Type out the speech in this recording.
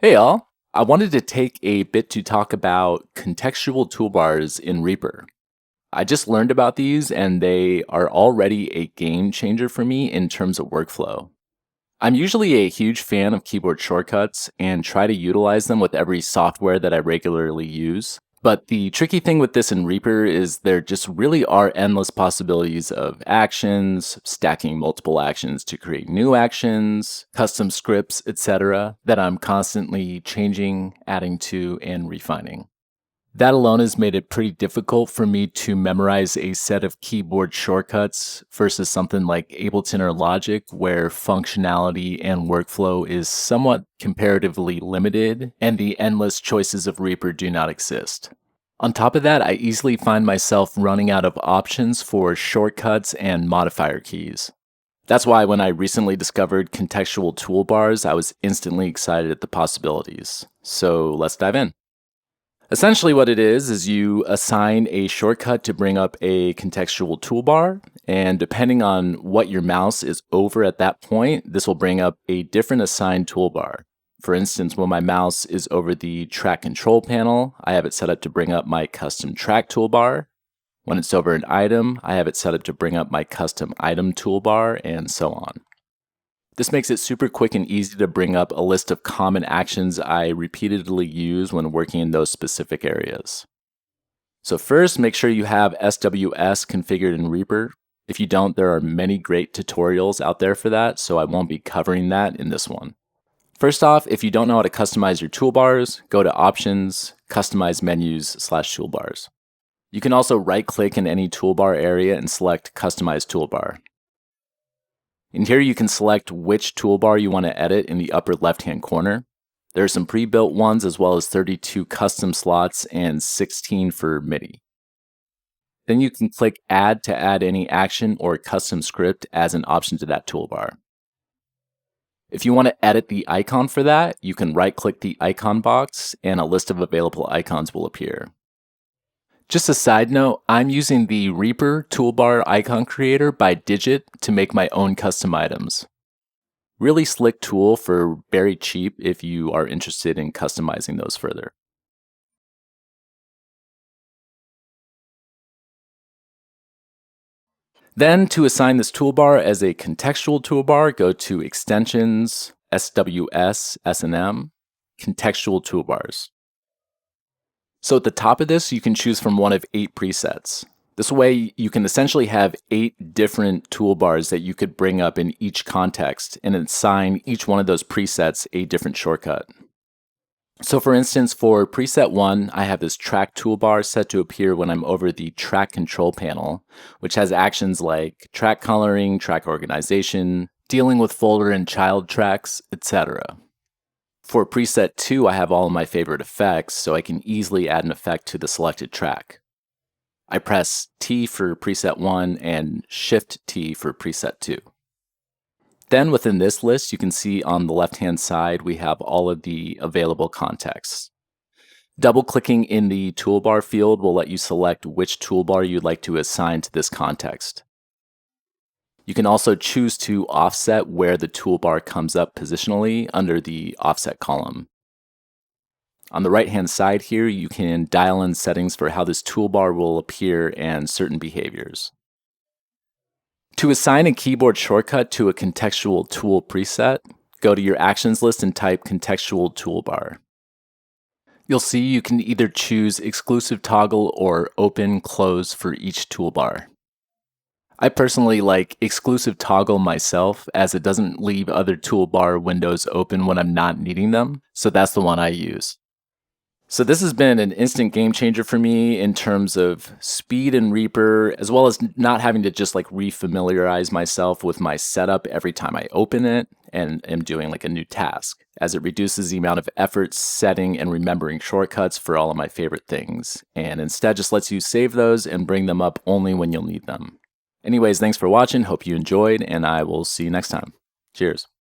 Hey all, I wanted to take a bit to talk about contextual toolbars in Reaper. I just learned about these and they are already a game changer for me in terms of workflow. I'm usually a huge fan of keyboard shortcuts and try to utilize them with every software that I regularly use. But the tricky thing with this in Reaper is there just really are endless possibilities of actions, stacking multiple actions to create new actions, custom scripts, etc., that I'm constantly changing, adding to, and refining. That alone has made it pretty difficult for me to memorize a set of keyboard shortcuts versus something like Ableton or Logic, where functionality and workflow is somewhat comparatively limited and the endless choices of Reaper do not exist. On top of that, I easily find myself running out of options for shortcuts and modifier keys. That's why when I recently discovered contextual toolbars, I was instantly excited at the possibilities. So let's dive in. Essentially what it is you assign a shortcut to bring up a contextual toolbar, and depending on what your mouse is over at that point, this will bring up a different assigned toolbar. For instance, when my mouse is over the track control panel, I have it set up to bring up my custom track toolbar. When it's over an item, I have it set up to bring up my custom item toolbar, and so on. This makes it super quick and easy to bring up a list of common actions I repeatedly use when working in those specific areas. So first, make sure you have SWS configured in Reaper. If you don't, there are many great tutorials out there for that, so I won't be covering that in this one. First off, if you don't know how to customize your toolbars, go to Options, Customize Menus/Toolbars. You can also right-click in any toolbar area and select Customize Toolbar. In here, you can select which toolbar you want to edit in the upper left-hand corner. There are some pre-built ones as well as 32 custom slots and 16 for MIDI. Then you can click Add to add any action or custom script as an option to that toolbar. If you want to edit the icon for that, you can right-click the icon box and a list of available icons will appear. Just a side note, I'm using the Reaper Toolbar Icon Creator by Digit to make my own custom items. Really slick tool for very cheap if you are interested in customizing those further. Then to assign this toolbar as a contextual toolbar, go to Extensions, SWS, S&M, Contextual Toolbars. So at the top of this, you can choose from one of 8 presets. This way, you can essentially have 8 different toolbars that you could bring up in each context and assign each one of those presets a different shortcut. So for instance, for preset 1, I have this track toolbar set to appear when I'm over the track control panel, which has actions like track coloring, track organization, dealing with folder and child tracks, etc. For preset 2, I have all of my favorite effects, so I can easily add an effect to the selected track. I press T for preset 1 and Shift T for preset 2. Then within this list, you can see on the left-hand side, we have all of the available contexts. Double-clicking in the toolbar field will let you select which toolbar you'd like to assign to this context. You can also choose to offset where the toolbar comes up positionally under the offset column. On the right-hand side here, you can dial in settings for how this toolbar will appear and certain behaviors. To assign a keyboard shortcut to a contextual tool preset, go to your actions list and type contextual toolbar. You'll see you can either choose exclusive toggle or open close for each toolbar. I personally like exclusive toggle myself as it doesn't leave other toolbar windows open when I'm not needing them, so that's the one I use. So this has been an instant game changer for me in terms of speed in Reaper, as well as not having to just like refamiliarize myself with my setup every time I open it and am doing like a new task, as it reduces the amount of effort setting and remembering shortcuts for all of my favorite things, and instead just lets you save those and bring them up only when you'll need them. Anyways, thanks for watching, hope you enjoyed, and I will see you next time. Cheers.